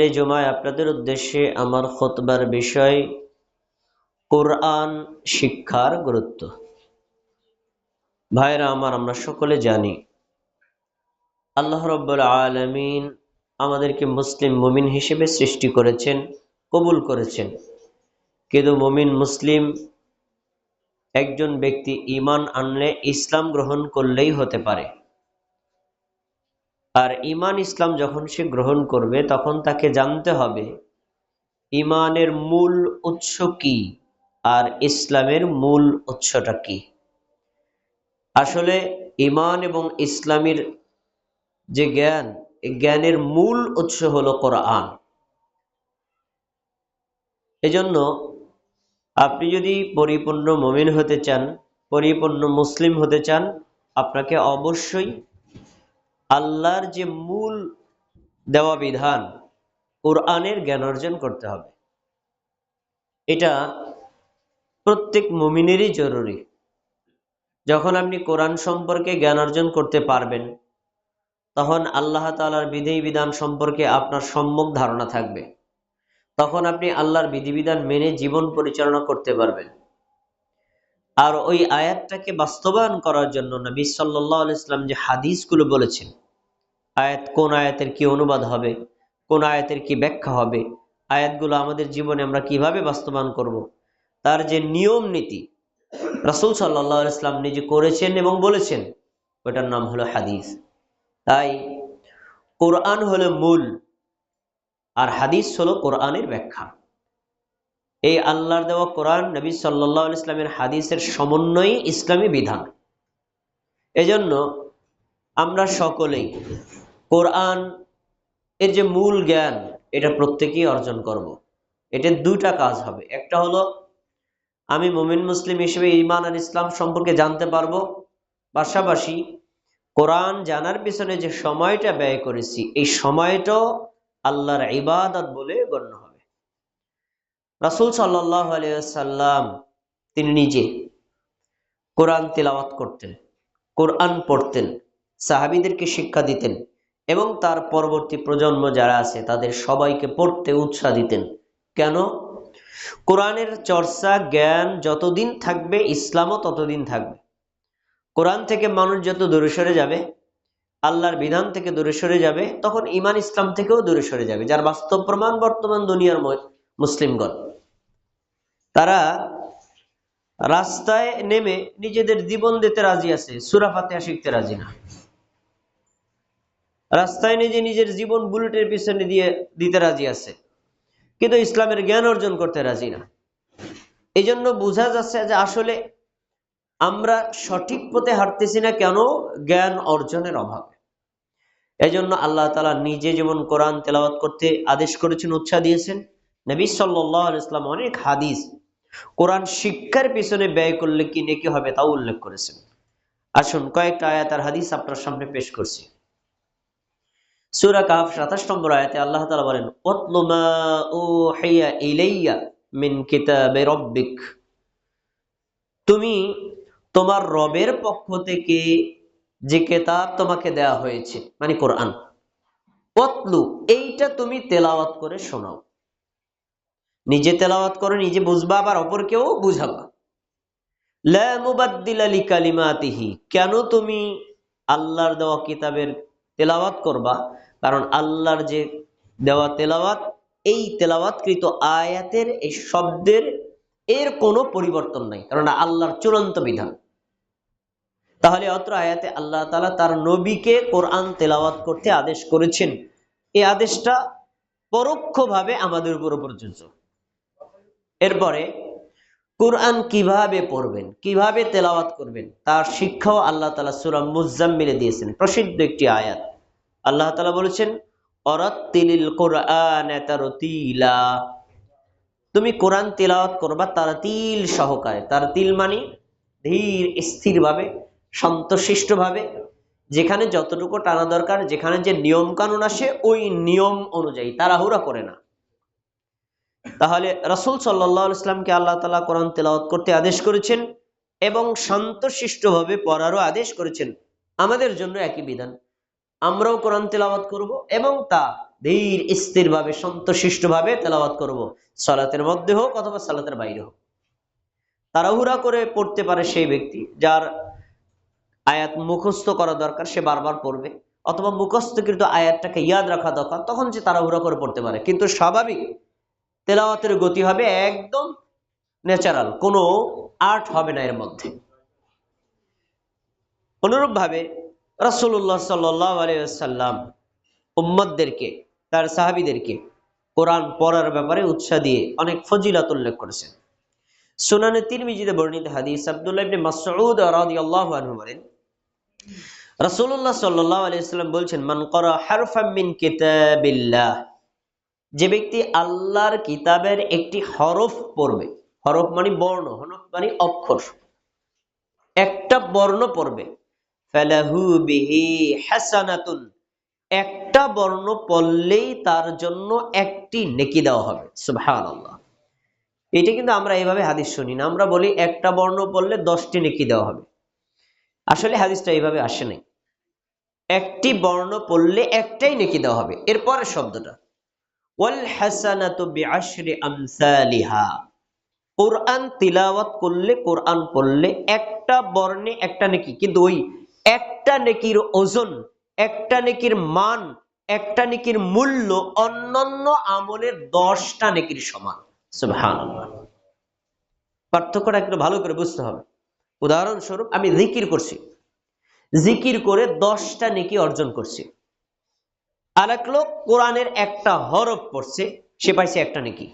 এই জুমায় আপনাদের উদ্দেশ্যে আমার খুতবার বিষয় কোরআন শিক্ষার গুরুত্ব। ভাইরা আমার, আমরা সকলে জানি আল্লাহ রাব্বুল আলামিন আমাদেরকে মুসলিম মুমিন হিসেবে সৃষ্টি করেছেন, কবুল করেছেন। কিন্তু মুমিন মুসলিম একজন ব্যক্তি ঈমান আনলে, ইসলাম গ্রহণ করলেই হতে পারে। আর ঈমান ইসলাম যখন সে গ্রহণ করবে, তখন তাকে জানতে হবে ঈমানের মূল উৎস কি আর ইসলামের মূল উৎসটা কি। আসলে ঈমান এবং ইসলামের যে জ্ঞান, এই জ্ঞানের মূল উৎস হলো কোরআন। এজন্য আপনি যদি পরিপূর্ণ মুমিন হতে চান, পরিপূর্ণ মুসলিম হতে চান, আপনাকে অবশ্যই আল্লাহর যে মূল দেওয়া বিধান, কোরআনের জ্ঞান অর্জন করতে হবে। এটা প্রত্যেক মুমিনেরই জরুরি। যখন আপনি কোরআন সম্পর্কে জ্ঞান অর্জন করতে পারবেন, তখন আল্লাহ তাআলার বিধিবিধান সম্পর্কে আপনার সম্যক ধারণা থাকবে। তখন আপনি আল্লাহর বিধিবিধান মেনে জীবন পরিচালনা করতে পারবেন। আর ওই আয়াতটাকে বাস্তবায়ন করার জন্য নবী সাল্লাল্লাহু আলাইহি ওয়াসাল্লাম যে হাদিসগুলো বলেছেন, কোন আয়াতের কি অনুবাদ হবে, কোন আয়াতের কি ব্যাখ্যা হবে, আয়াতগুলো আমাদের জীবনে আমরা কিভাবে বাস্তবায়ন করব, তার যে নিয়ম নীতি রাসূল সাল্লাল্লাহু আলাইহি ওয়াসাল্লাম নিজে করেছেন এবং বলেছেন, ওটার নাম হলো হাদিস। তাই কোরআন হলো মূল, আর হাদিস হলো কোরআনের ব্যাখ্যা। এই আল্লাহর দেওয়া কোরআন, নবী সাল্লাল্লাহু আলাইহি ওয়াসাল্লামের হাদিসের সমন্বয়ই ইসলামী বিধান। এজন্য আমরা সকলেই কোরআন এর যে মূল জ্ঞান, এটা প্রত্যেকেই অর্জন করব। এটার দুইটা কাজ হবে। একটা হলো আমি মুমিন মুসলিম হিসেবে ঈমান আর ইসলাম সম্পর্কে জানতে পারবো, পাশাপাশি কোরআন জানার পিছনে যে সময়টা ব্যয় করেছি, এই সময়টাও আল্লাহর ইবাদত বলে গণ্য হবে। রাসূল সাল্লাল্লাহু আলাইহি ওয়াসাল্লাম তিনি নিজে কোরআন তিলাওয়াত করতেন, কোরআন পড়তেন, সাহাবীদেরকে শিক্ষা দিতেন এবং তার পরবর্তী প্রজন্ম যারা আছে তাদের সবাইকে পড়তে উৎসাহ দিতেন। কেন? কোরআনের চর্চা, জ্ঞান যতদিন থাকবে, ইসলামও ততদিন থাকবে। কোরআন থেকে মানুষ যত দূরে সরে যাবে, আল্লাহর বিধান থেকে দূরে সরে যাবে, তখন ঈমান ইসলাম থেকেও দূরে সরে যাবে। যার বাস্তব প্রমাণ বর্তমান দুনিয়ার মুসলিমগণ, তারা রাস্তায় নেমে নিজেদের জীবন দিতে রাজি আছে, সূরা ফাতিহা শিখতে রাজি না। রাস্তায় নিজের জীবন বুলেটের পিছনে দিতে রাজি আছে, কিন্তু ইসলামের জ্ঞান অর্জন করতে রাজি না। এই জন্য বোঝা যাচ্ছে যে আসলে আমরা সঠিক পথে হাঁটতেছি না। কেন? জ্ঞান অর্জনের অভাবে। এই জন্য আল্লাহ তাআলা নিজে যেমন কোরআন তেলাওয়াত করতে আদেশ করেছেন, উৎসাহ দিয়েছেন, নবী সাল্লাল্লাহু আলাইহি ওয়াসাল্লাম অনেক হাদিস কোরআন শিক্ষার পিছনে ব্যয় করলে কি নেকি হবে তাও উল্লেখ করেছেন। আসুন কয়েকটা আয়াত আর হাদিস আপনার সামনে পেশ করছি। সূরা কাহফ ২৭ নম্বর আয়াতে আল্লাহ তাআলা বলেন, ওয়াতলু মা উহিয়া ইলাইয়া মিন কিতাবি রাব্বিক। তুমি তোমার রবের পক্ষ থেকে যে কিতাব তোমাকে দেয়া হয়েছে, মানে কোরআন, ওয়াতলু, এইটা তুমি তেলাওয়াত করে শোনাও। নিজে তেলাওয়াত করো, নিজে বুঝবা, আবার অপরকেও বুঝাবা। লা মুবাদদিলা লিকালিমাতিহি। কেন তুমি আল্লাহর দেওয়া কিতাবের তেলাওয়াত করবা? কারণ আল্লাহর যে দেওয়া তেলাওয়াত, এই তেলাওয়াতকৃত আয়াতের, এই শব্দের এর কোনো পরিবর্তন নাই, কারণ আল্লাহর চূড়ান্ত বিধান। তাহলে অত্র আয়াতে আল্লাহ তাআলা তার নবীকে কোরআন তেলাওয়াত করতে আদেশ করেছেন। এই আদেশটা পরোক্ষভাবে আমাদের উপর প্রযোজ্য। এরপরে কোরআন কিভাবে পড়বেন, কিভাবে তেলাওয়াত করবেন, তার শিক্ষাও আল্লাহ তাআলা সূরা মুজাম্মিলে দিয়েছেন। প্রসিদ্ধ একটি আয়াত, আল্লাহ তাআলা বলেছেন, ওয়ারাত্তিলিল কুরআনা তারতিলা। তুমি কোরআন তেলাওয়াত করবা তারতিল সহকারে। তারতিল মানে ধীর স্থিরভাবে, শান্তশিষ্টভাবে, যেখানে যতটুকু টানা দরকার, যেখানে যে নিয়ম কানুন আসে ওই নিয়ম অনুযায়ী, তাড়াহুড়া করে না। তাহলে রাসূল সাল্লাল্লাহু আলাইহি ওয়াসাল্লামকে আল্লাহ তাআলা কোরআন তেলাওয়াত করতে আদেশ করেছেন এবং শান্তশিষ্টভাবে পড়ারও আদেশ করেছেন। আমাদের জন্য একই বিধান, আমরাও কোরআন তেলাওয়াত করব এবং তা ধীর স্থির ভাবে শান্তশিষ্ট ভাবে তেলাওয়াত করব, সালাতের মধ্যে হোক অথবা সালাতের বাইরে হোক। তাড়াহুড়া করে পড়তে পারে সেই ব্যক্তি যার আয়াত মুখস্থ করা দরকার, সে বারবার পড়বে, অথবা মুখস্থকৃত আয়াতটাকে ইয়াদ রাখা দরকার, তখন সে তাড়াহুড়া করে পড়তে পারে। কিন্তু স্বাভাবিক তেলাওয়াতের গতি হবে একদম ন্যাচারাল, কোনো আর্ট হবে না এর মধ্যে। অনুরূপভাবে রাসূলুল্লাহ সাল্লাল্লাহু আলাইহি ওয়াসাল্লাম উম্মতদেরকে, তার সাহাবীদেরকে কোরআন পড়ার ব্যাপারে উৎসাহ দিয়ে অনেক ফজিলত উল্লেখ করেছেন। সুনানে তিরমিজিতে বর্ণিত হাদিস, আব্দুল্লাহ ইবনে মাসউদ রাদিয়াল্লাহু আনহু বলেন, রাসূলুল্লাহ সাল্লাল্লাহু আলাইহি ওয়াসাল্লাম বলছেন, মান ক্বারা হারফাম মিন কিতাবিল্লাহ, যে ব্যক্তি আল্লাহর কিতাবের একটি হরফ পড়বে, হরফ মানে বর্ণ, হরফ মানে অক্ষর, একটা বর্ণ পড়বে, ফালাহু বিহি হাসানাতুন, একটা বর্ণ পড়লেই তার জন্য একটি নেকি দেওয়া হবে। সুবহানাল্লাহ। এটা কিন্তু আমরা এইভাবে হাদিস শুনি না, আমরা বলি একটা বর্ণ পড়লে 10টি নেকি দেওয়া হবে। আসলে হাদিসটা এইভাবে আসে নাই। একটি বর্ণ পড়লে একটাই নেকি দেওয়া হবে। এরপরে শব্দটা ওয়াল হাসানাতু বিআশরি আমসালিহা, কোরআন তিলাওয়াত করলে, কোরআন পড়লে একটা বর্ণে একটা নেকি, কিন্তু ওই একটা নেকির ওজন, একটা নেকির মান, একটা নেকির মূল্য অন্যান্য আমলের 10টা নেকির সমান। সুবহানাল্লাহ। পার্থক্যটা একটু ভালো করে বুঝতে হবে। উদাহরণস্বরূপ আমি জিকির করছি, জিকির করে 10টা নেকি অর্জন করছি। আরেক লোক কোরআনের একটা হরফ পড়ছে, সে পাইছে একটা নেকি।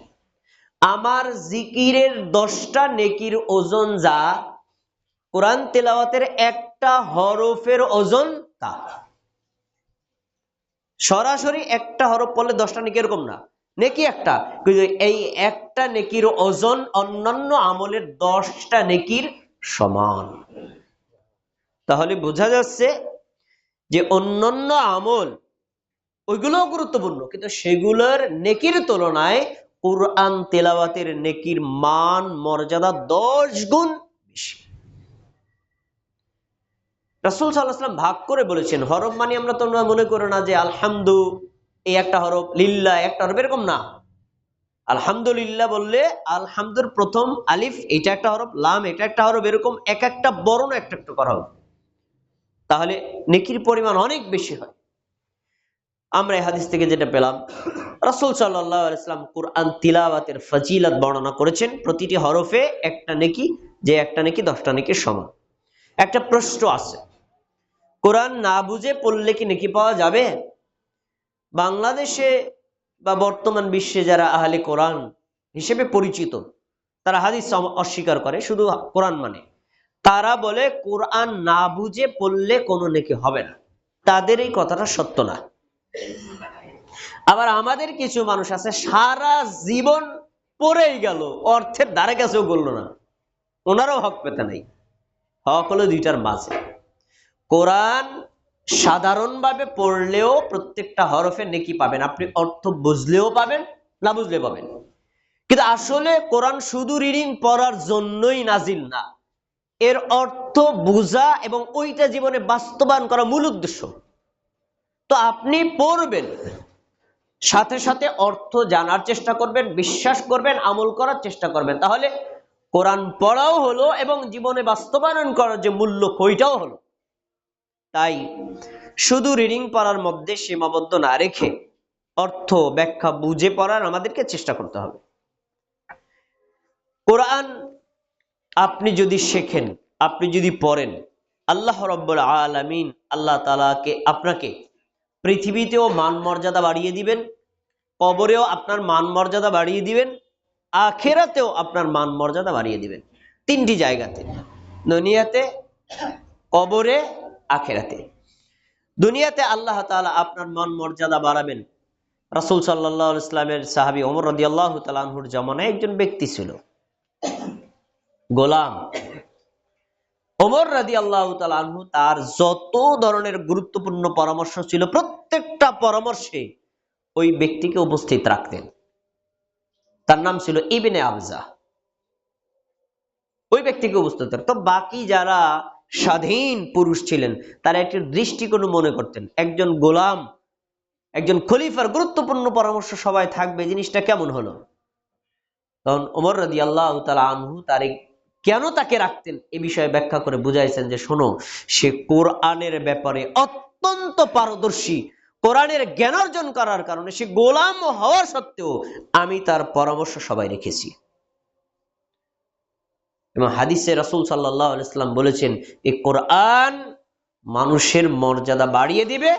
আমার জিকিরের 10টা নেকির ওজন যা, কোরআন তেলাওয়াতের একটা হরফের ওজন তা। সরাসরি একটা হরফ পড়লে 10টা নেকি এরকম না, নেকি একটা, কিন্তু এই একটা নেকির ওজন অন্যান্য আমলের 10টা নেকির সমান। তাহলে বোঝা যাচ্ছে যে অন্যান্য আমল ওইগুলোও গুরুত্বপূর্ণ, কিন্তু সেগুলোর নেকির তুলনায় কোরআন তেলাওয়াতের নেকির মান মর্যাদা 10 গুণ বেশি। রাসূল সাল্লাল্লাহু আলাইহি ওয়াসাল্লাম ভাগ করে বলেছেন, হরফ মানে আমরা তোমরা মনে করো না যে আলহামদু এই একটা হরফ, লিল্লাহ একটা হরফ, এরকম না। আলহামদুলিল্লাহ বললে আলহামদুর প্রথম আলিফ এটা একটা হরফ, লাম এটা একটা হরফ, এরকম এক একটা বর্ণ একটা একটা করা হবে, তাহলে নেকির পরিমাণ অনেক বেশি হয়। আমরা এই হাদিস থেকে যেটা পেলাম, রাসূল সাল্লাল্লাহু আলাইহি ওয়াসাল্লাম কুরআন তিলাওয়াতের ফজিলত বর্ণনা করেছেন, প্রতিটি হরফে একটা নেকি, যে একটা নেকি 10টা নেকির সমান। একটা প্রশ্ন আছে, কোরআন না বুঝে পড়লে কি নেকি পাওয়া যাবে? বাংলাদেশে বা বর্তমান বিশ্বে যারা আহলে কোরআন হিসেবে পরিচিত, তারা হাদিস অস্বীকার করে, শুধু কোরআন মানে, তারা বলে কোরআন না বুঝে পড়লে কোনো নেকি হবে না। তাদের এই কথাটা সত্য না। আবার আমাদের কিছু মানুষ আছে সারা জীবন পড়েই গেল, অর্থের ধারে কাছেও বললো না, ওনারও হক পেতে নাই। হক হলো দুইটার মাঝে। কোরআন সাধারণভাবে পড়লেও প্রত্যেকটা হরফে নেকি পাবেন, আপনি অর্থ বুঝলেও পাবেন, না বুঝলে পাবেন। কিন্তু আসলে কোরআন শুধু রিডিং পড়ার জন্যই নাজিল না, এর অর্থ বুঝা এবং ওইটা জীবনে বাস্তবায়ন করা মূল উদ্দেশ্য। তো আপনি পড়বেন, সাথে সাথে অর্থ জানার চেষ্টা করবেন, বিশ্বাস করবেন, আমল করার চেষ্টা করবেন, তাহলে কোরআন পড়াও হলো এবং জীবনে বাস্তবায়ন করার যে মূল্য ওইটাও হলো। তাই শুধু রিডিং পড়ার মধ্যে সীমাবদ্ধ না রেখে অর্থ ব্যাখ্যা বুঝে পড়ার আমাদেরকে চেষ্টা করতে হবে। কোরআন আপনি যদি শেখেন, আপনি যদি পড়েন, আল্লাহ রাব্বুল আলামিন আল্লাহ তাআলাকে আপনাকে পৃথিবীতেও মান মর্যাদা বাড়িয়ে দিবেন, কবরেও আপনার মান মর্যাদা বাড়িয়ে দিবেন, আখিরাতেও আপনার মান মর্যাদা বাড়িয়ে দিবেন। 3টি জায়গাতে, দুনিয়াতে, কবরে, আখিরাতে। দুনিয়াতে আল্লাহ তাআলা আপনার মান মর্যাদা বাড়াবেন। রাসূল সাল্লাল্লাহু আলাইহি ওয়াসাল্লামের সাহাবী ওমর রাদিয়াল্লাহু তাআলা আনহুর জামানায় একজন ব্যক্তি ছিল, গোলাম। ওমর রাদিয়াল্লাহু তাআলা আনহু তার যত ধরনের গুরুত্বপূর্ণ পরামর্শ ছিল, প্রত্যেকটা পরামর্শে ওই ব্যক্তিকে উপস্থিত রাখতেন। তার নাম ছিল ইবনে আবজা। ওই ব্যক্তিকে উপস্থিত রাখতেন। তো বাকি যারা স্বাধীন পুরুষ ছিলেন, তারা একটি দৃষ্টিকোণ মনে করতেন, একজন গোলাম একজন খলিফার গুরুত্বপূর্ণ পরামর্শ সবাই থাকবে, জিনিসটা কেমন হলো? তখন ওমর রাদিয়াল্লাহু তাআলা আনহু কেন তাকে রাখতেন এ বিষয়ে ব্যাখ্যা করে বুঝাইছেন যে শোনো, সে কোরআনের ব্যাপারে অত্যন্ত পারদর্শী, কোরআনের জ্ঞান অর্জন করার কারণে সে গোলাম হওয়া সত্ত্বেও আমি তার পরামর্শ সবাই রেখেছি। এবং হাদিসে রাসূল সাল্লাল্লাহু আলাইহি ওয়াসাল্লাম বলেছেন, এই কোরআন মানুষের মর্যাদা বাড়িয়ে দিবে,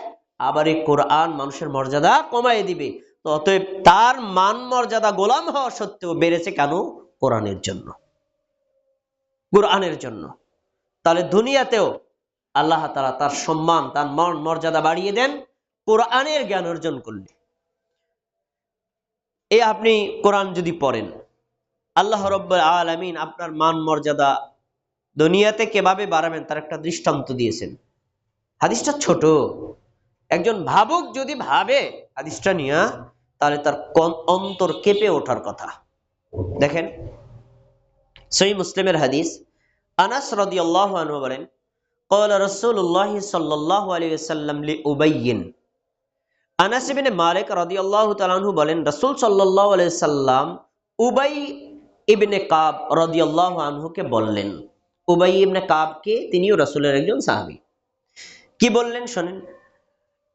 আবার এই কোরআন মানুষের মর্যাদা কমায় দিবে। তো অতএব তার মান মর্যাদা গোলাম হওয়া সত্ত্বেও বেড়েছে কেন? কোরআনের জন্য, কোরআনের জন্য। তাহলে দুনিয়াতেও আল্লাহ তাআলা তার সম্মান, তার মান মর্যাদা বাড়িয়ে দেন কোরআনের জ্ঞান অর্জন করলে। এই আপনি কোরআন যদি পড়েন, আল্লাহ রাব্বুল আলামিন আপনার মান মর্যাদা দুনিয়াতে কিভাবে বাড়াবেন তার একটা দৃষ্টান্ত দিয়েছেন। হাদিসটা ছোট, একজন ভাবুক যদি ভাবে হাদিসটা নিয়ে, তাহলে তার অন্তর কেঁপে ওঠার কথা। দেখেন, সহিহ মুসলিমের হাদিস, আনাস রাদিয়াল্লাহু আনহু বলেন, قال رسول الله صلى الله عليه وسلم لأبي। আনাস ইবনে মালিক রাদিয়াল্লাহু তাআলা আনহু বলেন, রাসূল সাল্লাল্লাহু আলাইহি সাল্লাম উবাই ইবনে কাব রাদিয়াল্লাহু আনহুকে বললেন। উবাই ইবনে কাব কে? তিনিও রাসূলের একজন সাহাবী। কি বললেন শুনেন,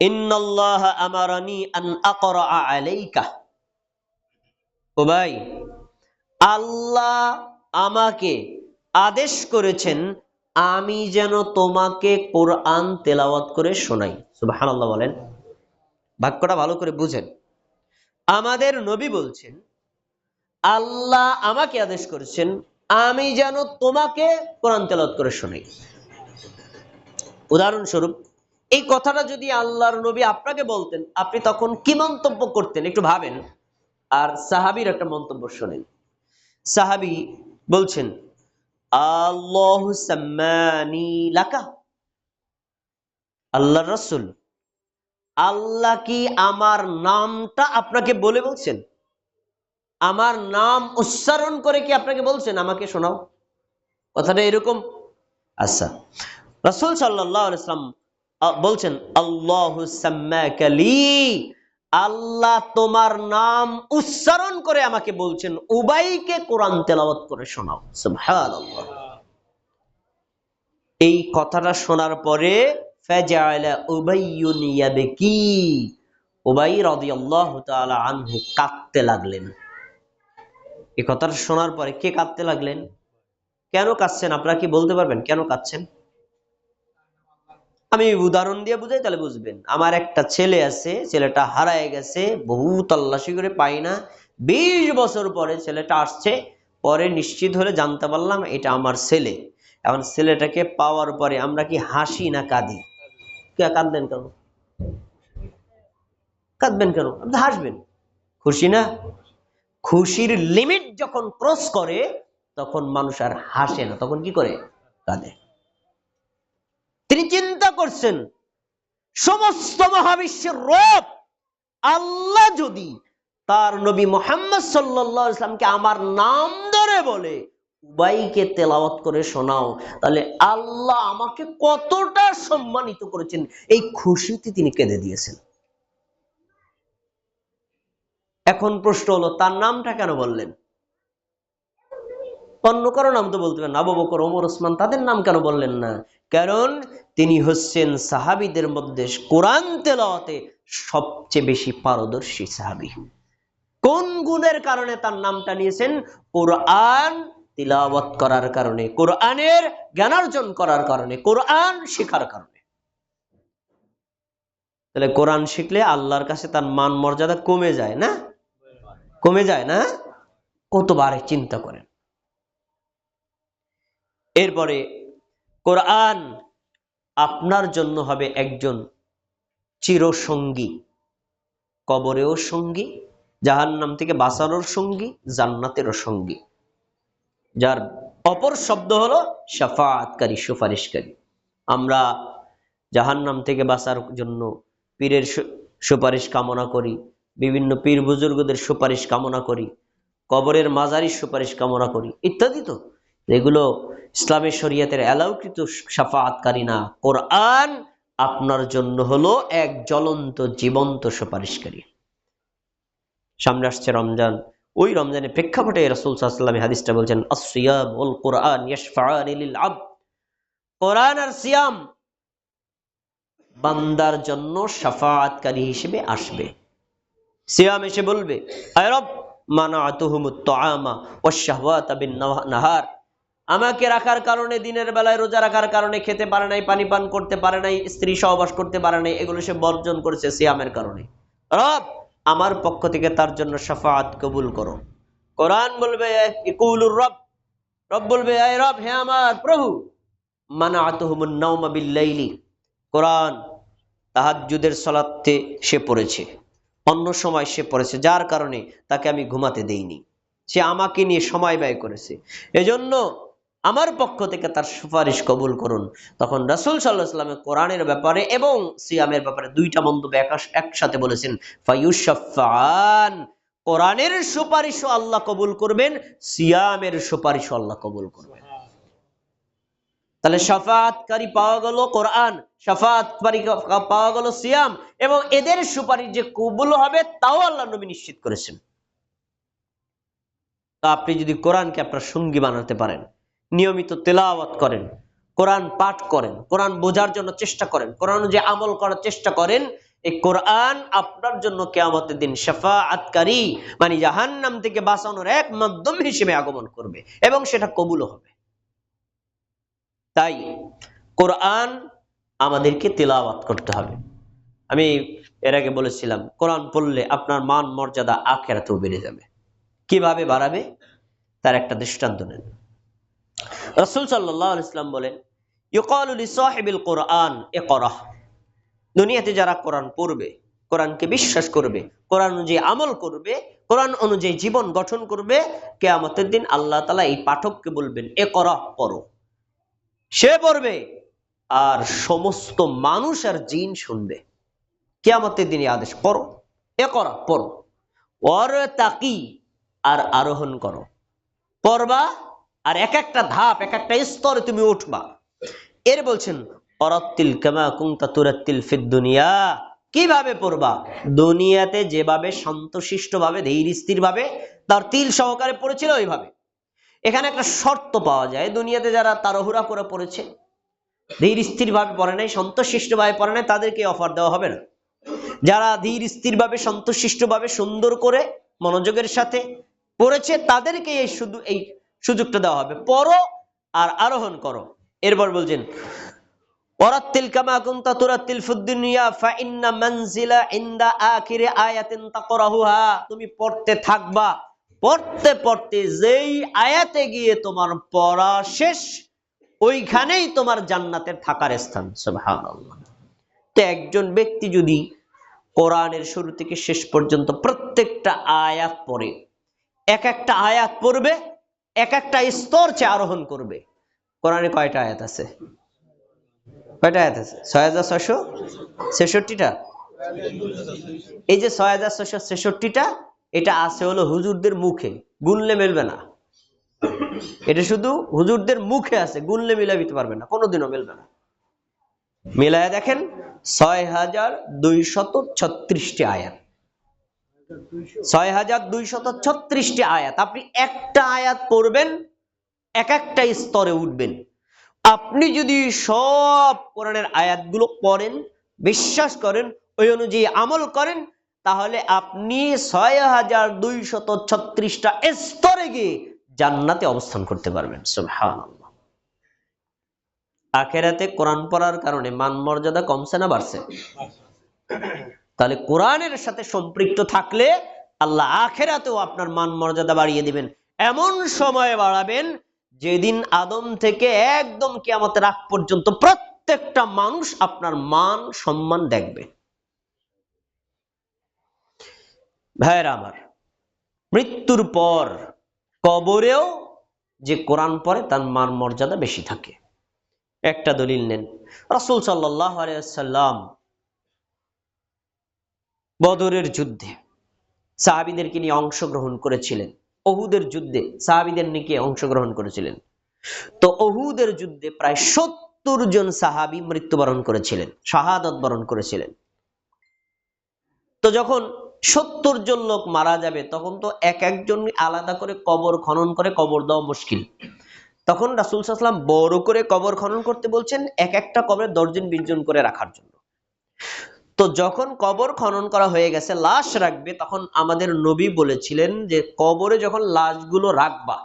ইন্নাল্লাহা আমারানি আন আকরা আলাইকা। উবাই, আল্লাহ আমাকে আদেশ করেছেন আমি যেন তোমাকে কোরআন তেলাওয়াত করে শোনাই। সুবহানাল্লাহ বলেন। বাক্যটা ভালো করে বুঝেন। আমাদের নবী বলছেন আল্লাহ আমাকে আদেশ করেছেন আমি যেন তোমাকে কোরআন তেলাওয়াত করে শোনাই। উদাহরণস্বরূপ, এই কথাটা যদি আল্লাহর নবী আপনাকে বলতেন, আপনি তখন কি মন্তব্য করতেন একটু ভাবেন। আর সাহাবীর একটা মন্তব্য শোনেন। সাহাবী বলছেন, আল্লাহু সাম্মানি লাকা। আল্লাহর রাসূল, আল্লাহ কি আমার নামটা আপনাকে বলে বলছেন? আমার নাম উচ্চারণ করে কি আপনাকে বলছেন আমাকে শোনাও? কথাটা এরকম? আচ্ছা, রাসূল সাল্লাল্লাহু আলাইহি ওয়াসাল্লাম বলছেন, আল্লাহু সাম্মাকা লি, আল্লাহ তোমার নাম উচ্চারণ করে আমাকে বলছেন উবাইকে কোরআন তেলাওয়াত করে শোনাও। সুবহানাল্লাহ। এই কথাটা শোনার পরে ফাজাআলা উবাইয়ুন ইয়াবকি, উবাই রাদিয়াল্লাহু তাআলা আনহু কাঁদতে লাগলেন। এই কথাটা শোনার পরে কে কাঁদতে লাগলেন? কেন কাঁদছেন আপনারা কি বলতে পারবেন কেন কাঁদছেন? আমি উদাহরণ দিয়ে বুঝাই তাহলে বুঝবেন। আমার একটা ছেলে আছে, ছেলেটা হারায় গেছে, বহু তল্লাশি করে পাই না। 20 বছর পরে ছেলেটা আসছে, পরে নিশ্চিত হলে জানতে পারলাম এটা আমার ছেলে। এখন ছেলেটাকে পাওয়ার পরে আমরা কি হাসি না কাঁদি? কাঁদবেন কেন? কাঁদবেন কেন? আপনি হাসবেন। খুশি না? খুশির লিমিট যখন ক্রস করে তখন মানুষ আর হাসে না, তখন কি করে? কাঁদে। তিনি চিন্তা করছেন সমস্ত মহাবিশ্বের রব আল্লাহ যদি তার নবী মুহাম্মদ সাল্লাল্লাহু আলাইহি ওয়াসাল্লামকে আমার নাম ধরে বলে উবাইকে তেলাওয়াত করে শোনাও, তাহলে আল্লাহ আমাকে কতটা সম্মানিত করেছেন, এই খুশিতে তিনি কেঁদে দিয়েছেন। এখন প্রশ্ন হলো তার নামটা কেন বললেন? অন্য কারো নাম তো বলতে পারেন, আবু বকর, ওমর, ওসমান, তাদের নাম কেন বললেন না? কারণ তিনি হচ্ছেন সাহাবীদের মধ্যে কোরআন তেলাওয়াতে সবচেয়ে বেশি পারদর্শী সাহাবী। কোন গুণের কারণে তার নামটা নিয়েছেন? কোরআন তিলাওয়াত করার কারণে, কোরআনের জ্ঞানার্জন করার কারণে, কোরআন শেখার কারণে। তাহলে কোরআন শিখলে আল্লাহর কাছে তার মান মর্যাদা কমে যায় না? কমে যায় না? কতবার চিন্তা করেন। এরপরে কোরআন আপনার জন্য হবে একজন চিরসঙ্গী, কবরেও সঙ্গী, জাহান্নাম থেকে বাঁচানোর সঙ্গী, জান্নাতেরও সঙ্গী, যার অপর শব্দ হলো শাফাআতকারী, সুপারিশকারী। আমরা জাহান্নাম থেকে বাঁচার জন্য পীরের সুপারিশ কামনা করি, বিভিন্ন পীর বুজুর্গদের সুপারিশ কামনা করি, কবরের মাজারির সুপারিশ কামনা করি ইত্যাদি। তো এগুলো ইসলামের শরীয়তের অ্যালাউকৃত শাফাআতকারী না। কোরআন আপনার জন্য হলো এক জ্বলন্ত জীবন্ত সুপারিশকারী। সামনে আসছে রমজান, ওই রমজানের প্রেক্ষাপটে রাসূল সাল্লাল্লাহু আলাইহি ওয়াসাল্লাম হাদিসটা বলছেন, আস-সিয়াম ওয়াল কুরআন ইয়াশফাআনি লিল আবদ। কোরআন আর সিয়াম বান্দার জন্য শাফাআতকারী হিসেবে আসবে। সিয়াম এসে বলবে, আয় রব মানাতুহুমুত তুআমা ওয়াশ শাহওয়াতা বিন নাহার, আমাকে রাখার কারণে, দিনের বেলায় রোজা রাখার কারণে খেতে পারে নাই, পানি পান করতে পারে নাই, স্ত্রী সহবাস করতে পারে নাই, এগুলো সে বর্জন করেছে সিয়ামের কারণে। রব আমার পক্ষ থেকে তার জন্য শাফাআত কবুল করো। কোরআন বলবে, ইকুলুর রব, রব বলবে, আয় রব, হে আমার প্রভু, মানাতুহুমুন নাওমা বিল লাইলি, কোরআন তাহাজ্জুদের সালাতে সে পড়েছে, অন্য সময় সে পড়েছে, যার কারণে তাকে আমি ঘুমাতে দেইনি, সে আমাকে নিয়ে সময় ব্যয় করেছে, এজন্য আমার পক্ষ থেকে তার সুপারিশ কবুল করুন। তখন রাসূল সাল্লাল্লাহু আলাইহি ওয়াসাল্লাম কোরআনের ব্যাপারে এবং সিয়ামের ব্যাপারে দুইটা মন্তব্য একসাথে বলেছেন, ফায়ুশাফাআন, কোরআনের সুপারিশও আল্লাহ কবুল করবেন, সিয়ামের সুপারিশও আল্লাহ কবুল করবেন। তাহলে শাফাআতকারী পাওয়া গেল কোরআন, শাফাআতকারী পাওয়া গেল সিয়াম, এবং এদের সুপারিশ যে কবুল হবে তাও আল্লাহ নবী নিশ্চিত করেছেন। তো আপনি যদি কোরআনকে আপনার সঙ্গী বানাতে পারেন, নিয়মিত তেলাওয়াত করেন, কোরআন পাঠ করেন, কোরআন বোঝার জন্য চেষ্টা করেন, কোরআন অনুযায়ী আমল করার চেষ্টা করেন, এই কোরআন আপনার জন্য কিয়ামতের দিন শাফাআতকারী মানে জাহান্নাম থেকে বাঁচানোর এক মাধ্যম হিসেবে আগমন করবে এবং সেটা কবুল হবে। তাই কোরআন আমাদেরকে তেলাওয়াত করতে হবে। আমি এর আগে বলেছিলাম, কোরআন পড়লে আপনার মান মর্যাদা আখিরাতেও বেড়ে যাবে। কিভাবে বাড়াবে তার একটা দৃষ্টান্ত নেন। রাসূল সাল্লাল্লাহু আলাইহি ওয়াসাল্লাম বলেন, ইউকালু লিসাহিবিল কুরআন ইকরা, দুনিয়াতে যারা কোরআন পড়বে, কোরআনকে বিশ্বাস করবে, কোরআন অনুযায়ী আমল করবে, কোরআন অনুযায়ী জীবন গঠন করবে, কিয়ামতের দিন আল্লাহ তাআলা এই পাঠককে বলবেন, ইকরা, পড়ো। সে পড়বে আর সমস্ত মানুষ আর জিন শুনবে। কিয়ামতের দিনে আদেশ, পড়ো, ইকরা, পড়ো, ওয়ারতাকি, আর আরোহণ করো, পড়বা আর এক একটা ধাপ, এক একটা স্তরে তুমি উঠবা। এর বলছেন ওয়ারাত্তিল কামা কুনতা তুরাত্তিল ফিদ দুনিয়া, কিভাবে পড়বা? দুনিয়াতে যেভাবে শান্তশিষ্ট ভাবে, ধীর স্থির ভাবে তার তিল সহকারে পড়েছিল ওইভাবে। এখানে একটা শর্ত পাওয়া যায়, দুনিয়াতে যারা তাড়াহুড়া করে পড়েছে, ধীর স্থির ভাবে পড়ে নাই, শান্তশিষ্ট ভাবে পড়ে নাই, তাদেরকে অফার দেওয়া হবে না। যারা ধীর স্থির ভাবে, শান্তশিষ্ট ভাবে, সুন্দর করে মনোযোগের সাথে পড়েছে, তাদেরকে শুধু এই সুযোগটা দেওয়া হবে, পড়ো আর আরোহণ করো। এরপর বলছেন, ওয়ারাত্তিল কামা কুনতা তুরাত্তিল ফিদ দুনিয়া ফাইন্না মানজিলা ইনদা আখিরি আয়াতিন তাকরাহুহা, তুমি পড়তে থাকবা, পড়তে পড়তে যেই আয়াতে গিয়ে তোমার পড়া শেষ, ওইখানেই তোমার জান্নাতের থাকার স্থান। সুবহানাল্লাহ। তো একজন ব্যক্তি যদি কোরআনের শুরু থেকে শেষ পর্যন্ত প্রত্যেকটা আয়াত পড়ে, এক একটা আয়াত পড়বে, এক একটা স্তর চেয়ে আরোহণ করবে। কোরআনে কয়টা আয়াত আছে? কয়টা আয়াত আছে? 6666টা। এই যে 6666টা, এটা আছে হলো হুজুরদের মুখে, গুনলে মিলবে না। এটা শুধু হুজুরদের মুখে আছে, গুনলে মিলাইতে পারবে না, কোনোদিনও মিলবে না। মিলায়া দেখেন, 6236টি আয়াত, 6236টি আয়াত। আপনি একটা আয়াত পড়বেন, এক একটা স্তরে উঠবেন। আপনি যদি সব কোরআনের আয়াতগুলো পড়েন, বিশ্বাস করেন, ওই অনুযায়ী আমল করেন, তাহলে আপনি 6236টা স্তরে গিয়ে জান্নাতে অবস্থান করতে পারবেন। সুবহানাল্লাহ। আখিরাতে কোরআন পড়ার কারণে মান মর্যাদা কমছে না বাড়ছে? তাহলে কোরআনের সাথে সম্পৃক্ত থাকলে আল্লাহ আখিরাতেও আপনার মান মর্যাদা বাড়িয়ে দিবেন। এমন সময় বাড়াবেন যেদিন আদম থেকে একদম কিয়ামতের আগ পর্যন্ত প্রত্যেকটা মানুষ আপনার মান সম্মান দেখবে। ভাইরা আমার, মৃত্যুর পর কবরেও যে কোরআন পড়ে তার মান মর্যাদা বেশি থাকে। একটা দলিল নেন, রাসূল সাল্লাল্লাহু আলাইহি ওয়াসাল্লাম বদরের যুদ্ধে সাহাবীদেরকে নিয়ে অংশগ্রহণ করেছিলেন, উহুদের যুদ্ধে সাহাবীদের নিয়ে অংশগ্রহণ করেছিলেন। তো উহুদের যুদ্ধে প্রায় 70 জন সাহাবী মৃত্যুবরণ করেছিলেন, শাহাদাত বরণ করেছিলেন। তো যখন 70 জন লোক মারা যাবে তখন তো এক একজন আলাদা করে কবর খনন করে কবর দেওয়া মুশকিল। তখন রাসূল সাল্লাল্লাহু আলাইহি ওয়াসাল্লাম বড় করে কবর খনন করতে বলছেন, এক একটা কবরে 10 জন 20 জন করে রাখার জন্য। তো যখন কবর খনন করা হয়ে গেছে, লাশ রাখবে, তখন আমাদের নবী বলেছিলেন যে কবরে যখন লাশগুলো রাখবা,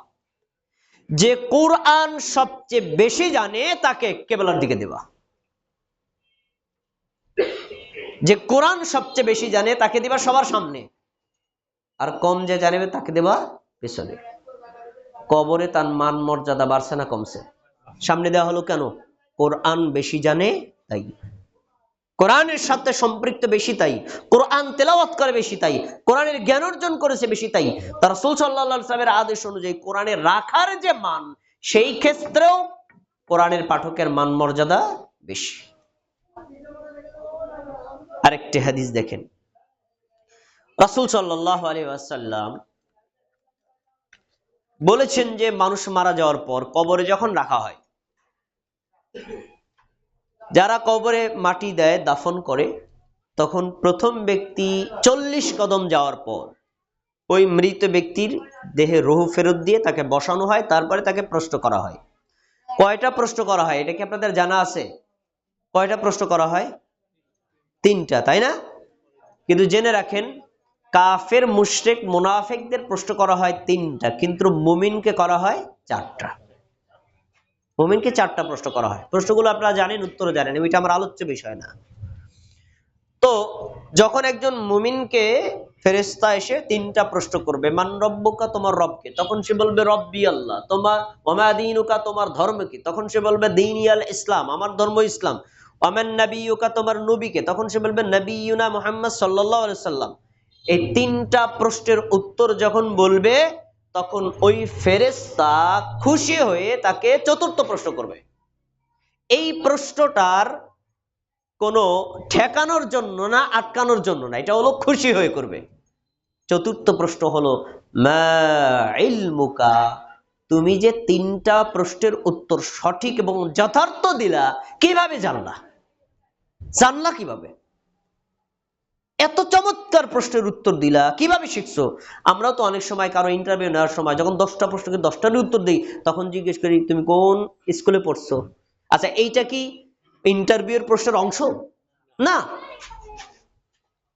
যে কোরআন সবচেয়ে বেশি জানে তাকে কিবলার দিকে দেবা। যে কোরআন সবচেয়ে বেশি জানে তাকে দিবা সবার সামনে, আর কম যে জানবে তাকে দেবা পেছনে। কবরে তার মান মর্যাদা বাড়ছে না কমছে? সামনে দেওয়া হলো কেন? কোরআন বেশি জানে তাই, কোরআনের সাথে সম্পৃক্ত বেশি তাই, কোরআন তেলাওয়াত করে বেশি তাই, কোরআনের জ্ঞান অর্জন করেছে বেশি তাই। তার রাসূল সাল্লাল্লাহু আলাইহি ওয়াসাল্লামের আদেশ অনুযায়ী কোরআনে রাখার যে মান, সেই ক্ষেত্রেও কোরআনের পাঠকের মান মর্যাদা বেশি। আরেকটি হাদিস দেখেন, রাসূল সাল্লাল্লাহু আলাইহি ওয়াসাল্লাম বলেছেন যে মানুষ মারা যাওয়ার পর কবরে যখন রাখা হয়, যারা কবরে মাটি দেয়, দাফন করে, তখন প্রথম ব্যক্তি 40 কদম যাওয়ার পর ওই মৃত ব্যক্তির দেহে রূহ ফেরত দিয়ে তাকে বসানো হয়, তারপরে তাকে প্রশ্ন করা হয়। কয়টা প্রশ্ন করা হয় এটা কি আপনাদের জানা আছে? কয়টা প্রশ্ন করা হয়? 3টা, তাই না? কিন্তু জেনে রাখেন, কাফের, মুশরিক, মুনাফিকদের প্রশ্ন করা হয় 3টা, কিন্তু মুমিনকে করা হয় 4টা। মুমিনকে 4টা প্রশ্ন করা হয়। প্রশ্নগুলো আপনারা জানেন, উত্তর জানেন, এটা আমার আলোচ্য বিষয় না। তো যখন একজন মুমিনকে ফেরেশতা এসে 3টা প্রশ্ন করবে, মান রব্বুকা, তোমার রবকে, তখন সে বলবে রব্বি আল্লাহ। তোমার ওমা দীনুকা, তোমার ধর্ম কি? তখন সে বলবে দীনিয়াল ইসলাম, আমার ধর্ম ইসলাম। ওমান নবিয়ুকা, তোমার নবীকে? তখন সে বলবে নবিয়ুনা মুহাম্মদ সাল্লাল্লাহু আলাইহি সাল্লাম। এই 3টা প্রশ্নের উত্তর যখন বলবে, তখন ওই ফেরেশতা খুশি হয়ে তাকে 4র্থ প্রশ্ন করবে। এই প্রশ্নটার কোনো ঠেকানোর জন্য না, আটকানোর জন্য না, এটা হলো খুশি হয়ে করবে। 4র্থ প্রশ্ন হলো মা ইলমুকা, তুমি যে 3টা প্রশ্নের উত্তর সঠিক এবং যথার্থ দিলা, কিভাবে জানলা? জানলা কিভাবে? এত চমৎকার প্রশ্নের উত্তর দিলা, কিভাবে শিখছো? আমরাও তো অনেক সময় কারো ইন্টারভিউ নেওয়ার সময় যখন 10টা প্রশ্নকে 10টারই উত্তর দিই, তখন জিজ্ঞেস করি তুমি কোন স্কুলে পড়ছো। আচ্ছা, এইটা কি ইন্টারভিউর প্রশ্নের অংশ? না,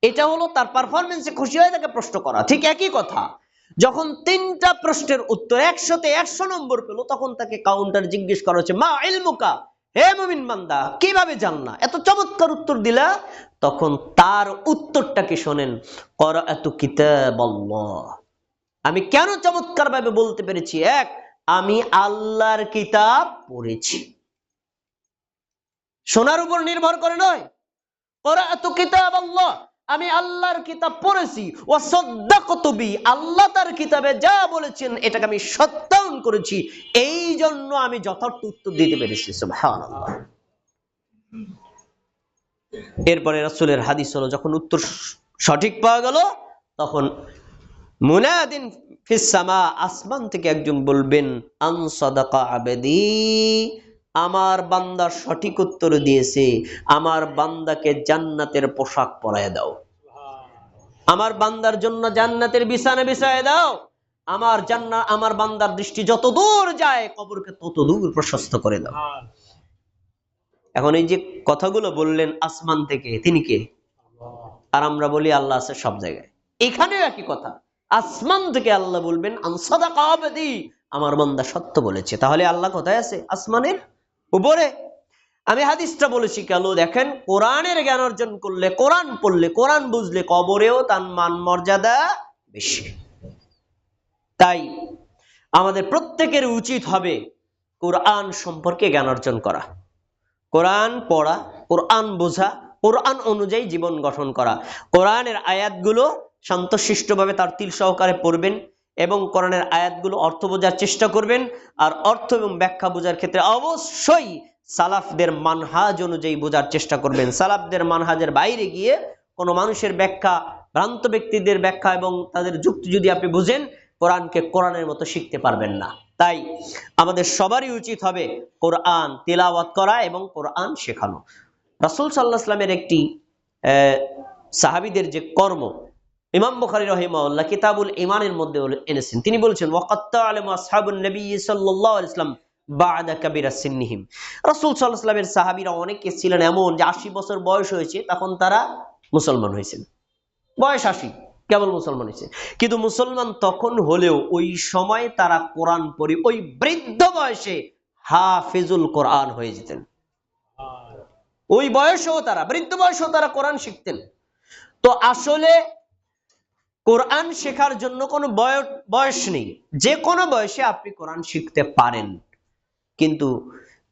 এটা হলো তার পারফরমেন্সে খুশি হয়ে তাকে প্রশ্ন করা। ঠিক একই কথা, যখন 3টা প্রশ্নের উত্তর 100তে 100 নম্বর পেল, তখন তাকে কাউন্টার জিজ্ঞেস করা হচ্ছে মা ইলমুকা, হে মুমিন বান্দা, কিভাবে জানলা, এত চমৎকার উত্তর দিলা? তখন তার উত্তরটাকে শোনেন, ক্বরাআতু কিতাবাল্লাহ। আমি কেন চমৎকার ভাবে বলতে পেরেছি? এক, আমি আল্লাহর কিতাব পড়েছি। শোনার উপর নির্ভর করে নয়, ক্বরাআতু কিতাবাল্লাহ, আমি আল্লাহর কিতাব পড়েছি। ওয়া সাদ্দাকতু বি, আল্লাহ তার কিতাবে যা বলেছেন এটাকে আমি সত্যায়ন করেছি, এই জন্য আমি যথার্থ উত্তর দিতে পেরেছি। সুবহানাল্লাহ। এরপরে রাসূলের হাদিস হলো, যখন উত্তর সঠিক পাওয়া গেল, তখন মুনাদিন ফিস সামা, আসমান থেকে একজন বলবেন আন সাদাকা আবদি, আমার বান্দা সঠিক উত্তর দিয়েছে, আমার বান্দাকে জান্নাতের পোশাক পরায় দাও, আমার বান্দার জন্য জান্নাতের বিছানা বিছায় দাও, আমার বান্দার দৃষ্টি যত দূর যায় কবরকে তত দূর প্রশস্ত করে দাও। এখন এই যে কথাগুলো বললেন আসমান থেকে, তিনি কে? আর আমরা বলি আল্লাহ আছে সব জায়গায়। এখানেও একই কথা, আসমান থেকে আল্লাহ বলবেন আন সাদাকা আবদি, আমার বান্দা সত্য বলেছে। তাহলে আল্লাহ কোথায় আছে? আসমানের উপরে। আমি হাদিসটা বলেছি কেন? দেখেন, কোরআনের জ্ঞান অর্জন করলে, কোরআন পড়লে, কোরআন বুঝলে কবরেও তার মান মর্যাদা বেশি। তাই আমাদের প্রত্যেকের উচিত হবে কোরআন সম্পর্কে জ্ঞান অর্জন করা, কোরআন পড়া, কোরআন বোঝা, কোরআন অনুযায়ী জীবন গঠন করা। কোরআনের আয়াতগুলো শান্তশিষ্টভাবে তার তিল সহকারে পড়বেন এবং কোরআনের আয়াতগুলো অর্থ বোঝার চেষ্টা করবেন। আর অর্থ এবং ব্যাখ্যা বোঝার ক্ষেত্রে অবশ্যই সালাফদের মানহাজ অনুযায়ী বোঝার চেষ্টা করবেন। সালাফদের মানহাজের বাইরে গিয়ে কোনো মানুষের ব্যাখ্যা, ভ্রান্ত ব্যক্তিদের ব্যাখ্যা এবং তাদের যুক্তি যদি আপনি বুঝেন, কোরআনকে কোরআনের মতো শিখতে পারবেন না। তাই আমাদের সবারই উচিত হবে কোরআন তিলাওয়াত করা এবং কোরআন শেখানো। রাসূল সাল্লাল্লাহু আলাইহি ওয়াসাল্লামের একটি সাহাবীদের যে কর্ম ইমাম বুখারী রাহিমাহুল্লাহ কিতাবুল ঈমানের মধ্যে এনেছেন। তিনি বলেছেন ওয়াকাত তাআলামু আসহাবুন নবী সাল্লাল্লাহু আলাইহি ওয়াসাল্লাম বা'দা কাবিরা সিন্নিহিম। রাসূল সাল্লাল্লাহু আলাইহি ওয়াসাল্লামের সাহাবীরা অনেকে ছিলেন এমন যে 80 বছর বয়স হয়েছে তখন তারা মুসলমান হয়েছেন। বয়স 80 কেবল মুসলমান হয়েছে, কিন্তু মুসলমান তখন হলেও ওই সময় তারা কোরআন পড়ে ওই বৃদ্ধ বয়সে হাফিজুল কোরআন হয়ে যেতেন। ওই বয়সেও তারা, বৃদ্ধ বয়সেও তারা কোরআন শিখতেন। তো আসলে কোরআন শেখার জন্য কোনো বয়স নেই, যে কোনো বয়সে আপনি কোরআন শিখতে পারেন, কিন্তু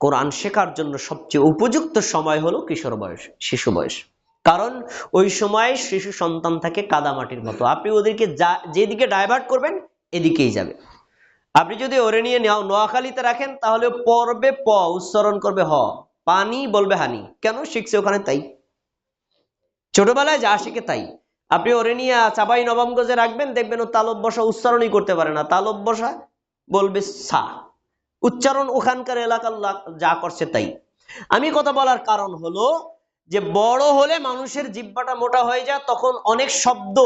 কোরআন শেখার জন্য সবচেয়ে উপযুক্ত সময় হলো কিশোর বয়স, শিশু বয়স। কারণ ওই সময় শিশু সন্তান থাকে কাদামাটির মতো, আপনি ওদেরকে যেদিকে ডাইভার্ট করবেন এদিকেই যাবে। আপনি যদি ওরে নিয়ে নোয়াখালীতে রাখেন তাহলে পড়বে প, উচ্চারণ করবে হ, পানি বলবে হানি। কেন? শিখছে ওখানে তাই, ছোটবেলায় যা শিখে তাই। আপনি ওরে নিয়ে চাপাই নবাবগঞ্জে রাখবেন, দেখবেন ও তালব বসা উচ্চারণই করতে পারে না, তালব বসা বলবে সা, উচ্চারণ ওখানকার এলাকার যা করছে তাই। আমি কথা বলার কারণ হলো যে বড় হলে মানুষের জিহ্বাটা মোটা হয়ে যায়, তখন অনেক শব্দ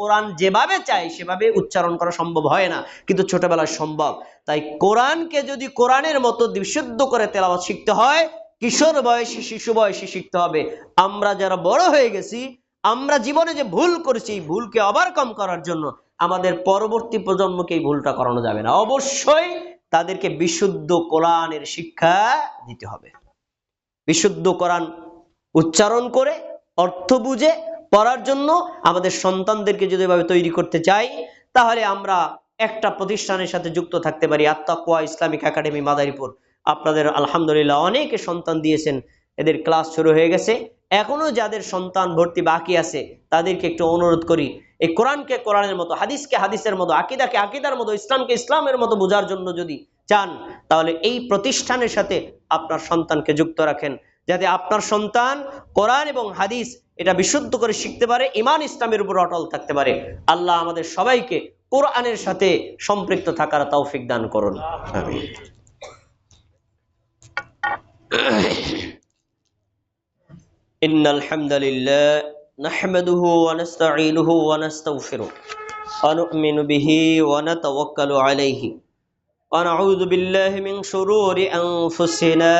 কোরআন যেভাবে চায় সেভাবে উচ্চারণ করা সম্ভব হয় না, কিন্তু ছোটবেলায় সম্ভব। তাই কোরআনকে যদি কোরআনের মতো বিশুদ্ধ করে তেলাওয়াত শিখতে হয়, কিশোর বয়সী শিশু বয়সী শিখতে হবে। আমরা যারা বড় হয়ে গেছি, আমরা জীবনে যে ভুল করেছি এই ভুলকে ওভারকাম করার জন্য আমাদের পরবর্তী প্রজন্মকে এই ভুলটা করানো যাবে না। অবশ্যই তাদেরকে বিশুদ্ধ কোরআনের শিক্ষা দিতে হবে। বিশুদ্ধ কোরআন উচ্চারণ করে অর্থ বুঝে পড়ার জন্য আমাদের সন্তানদেরকে যদি এভাবে তৈরি করতে চাই, তাহলে আমরা একটা প্রতিষ্ঠানের সাথে যুক্ত থাকতে পারি, আত-তাকওয়া ইসলামিক একাডেমি মাদারীপুর। আপনাদের আলহামদুলিল্লাহ অনেকে সন্তান দিয়েছেন, এদের ক্লাস শুরু হয়ে গেছে। এখনো যাদের সন্তান ভর্তি বাকি আছে তাদেরকে একটু অনুরোধ করি, এই কোরআনকে কোরআনের মতো, হাদিসকে হাদিসের মতো, আকীদাকে আকীদার মতো, ইসলামকে ইসলামের মতো বোঝার জন্য যদি চান, তাহলে এই প্রতিষ্ঠানের সাথে আপনার সন্তানকে যুক্ত রাখেন, যাতে আপনার সন্তান কোরআন এবং হাদিস এটা বিশুদ্ধ করে শিখতে পারে, ঈমান ইসলামের উপর অটল থাকতে পারে। আল্লাহ আমাদের সবাইকে কোরআনের সাথে সম্পৃক্ত থাকার তৌফিক দান করুন। আমিন। ইন্নাল হামদালিল্লাহ নাহমাদুহু ওয়া নাস্তাঈনুহু ওয়া নাস্তাগফিরুহু ওয়া নু'মিনু বিহি ওয়া নাতাওয়াক্কালু আলাইহি ওয়া নাউযু বিল্লাহি মিন শুরুরি আনফুসিনা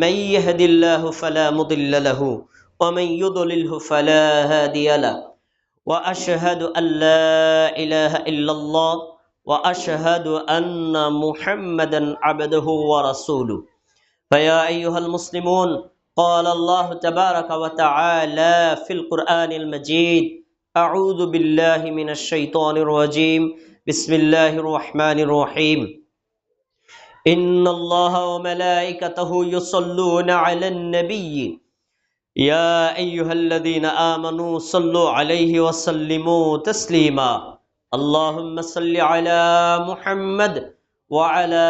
من يهد الله فلا مضل له ومن يضلله فلا هادي له وأشهد أن لا إله إلا الله وأشهد أن محمدا عبده ورسوله فيا أيها المسلمون قال الله تبارك وتعالى في القرآن المجيد أعوذ بالله من الشيطان الرجيم بسم الله الرحمن الرحيم إن الله وملائكته يصلون على النبي يا أيها الذين آمنوا صلوا عليه وسلموا تسليما اللهم صل على محمد وعلى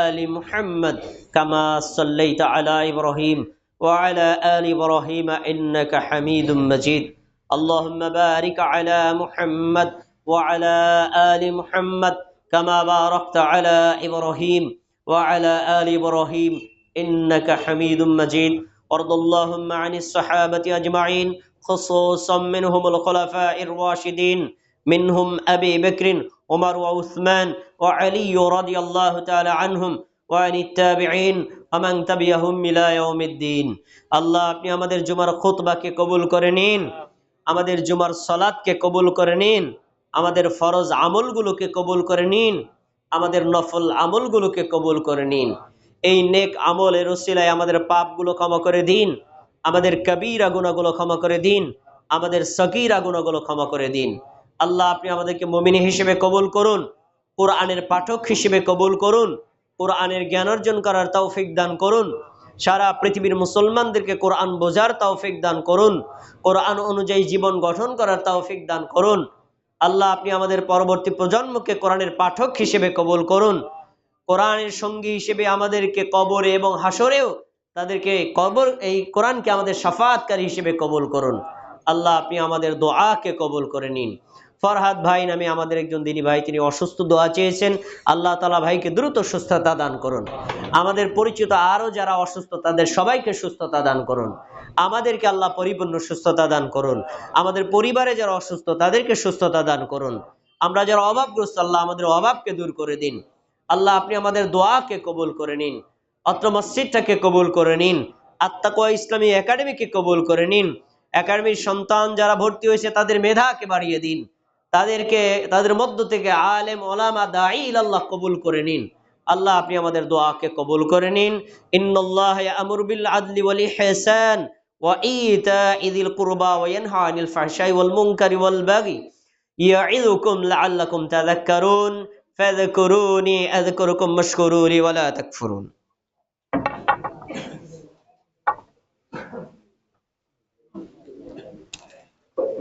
آل محمد كما صليت على إبراهيم وعلى آل إبراهيم إنك حميد مجيد اللهم بارك على محمد وعلى آل محمد كما باركت على إبراهيم وعلى آل إبراهيم إنك حميد مجيد وارض اللهم عن الصحابة أجمعين خصوصا منهم الخلفاء الراشدين منهم أبي بكر عمر وعثمان وعلي رضي الله تعالى عنهم وعن التابعين ومن تبعهم إلى يوم الدين আল্লাহ আপনি আমাদের জুমার খুতবাকে কবুল করে নিন, আমাদের জুমার সালাতকে কবুল করে নিন, আমাদের ফরজ আমলগুলোকে কবুল করে নিন, আমাদের নফল আমলগুলোকে কবুল করে নিন। এই নেক আমলের ওসিলায় আমাদের পাপগুলো ক্ষমা করে দিন, আমাদের কবিরা গুনাহগুলো ক্ষমা করে দিন, আমাদের সগীরা গুনাহগুলো ক্ষমা করে দিন। আল্লাহ আপনি আমাদেরকে মুমিন হিসেবে কবুল করুন, কোরআনের পাঠক হিসেবে কবুল করুন, কোরআনের জ্ঞান অর্জন করার তৌফিক দান করুন, সারা পৃথিবীর মুসলমানদেরকে কোরআন বোঝার তৌফিক দান করুন, কোরআন অনুযায়ী জীবন গঠন করার তৌফিক দান করুন। আল্লাহ আপনি আমাদের পরবর্তী প্রজন্মকে কোরআনের পাঠক হিসেবে কবুল করুন, কোরআনের সঙ্গী হিসেবে আমাদেরকে কবরে এবং হাসরেও তাদেরকে এই কোরআনকে আমাদের শাফাআতকারী হিসেবে কবুল করুন। আল্লাহ আপনি আমাদের দোয়াকে কবুল করে নিন। ফরহাদ ভাই নামে আমাদের একজন দিনী ভাই, তিনি অসুস্থ, দোয়া চেয়েছেন। আল্লাহ তাআলা ভাইকে দ্রুত সুস্থতা দান করুন। আমাদের পরিচিত আরো যারা অসুস্থ তাদের সবাইকে সুস্থতা দান করুন। আমাদেরকে আল্লাহ পরিপূর্ণ সুস্থতা দান করুন। আমাদের পরিবারে যারা অসুস্থ তাদেরকে সুস্থতা দান করুন। আমরা যারা অভাবগ্রস্ত, আল্লাহ আমাদের অভাবকে দূর করে দিন। আল্লাহ আপনি আমাদের দোয়াকে কবুল করে নিন। অত্র মসজিদটাকে কবুল করে নিন। আত্তাকওয়া ইসলামী একাডেমিকে কবুল করে নিন। একাডেমির সন্তান যারা ভর্তি হয়েছে তাদের মেধাকে বাড়িয়ে দিন। তাদেরকে, তাদের মধ্য থেকে আলেম ওলামা দাঈ ইলাল্লাহ কবুল করে নিন। আল্লাহ আপনি আমাদের দোয়াকে কবুল করে নিন। ইন্নাল্লাহা ইয়া'মুরু বিল আদলি ওয়াল ইহসান ওয়া ইতা'i যিল কুরবা ওয়া ইয়ানহা আনিল ফাহশাই ওয়াল মুনকারি ওয়াল বাগি ইয়া'iযুকুম লাআল্লাকুম তাযাক্কারুন ফাযকুরুনি আযকুরুকুম ওয়াশকুরু লি ওয়া লা তাকফুরুন।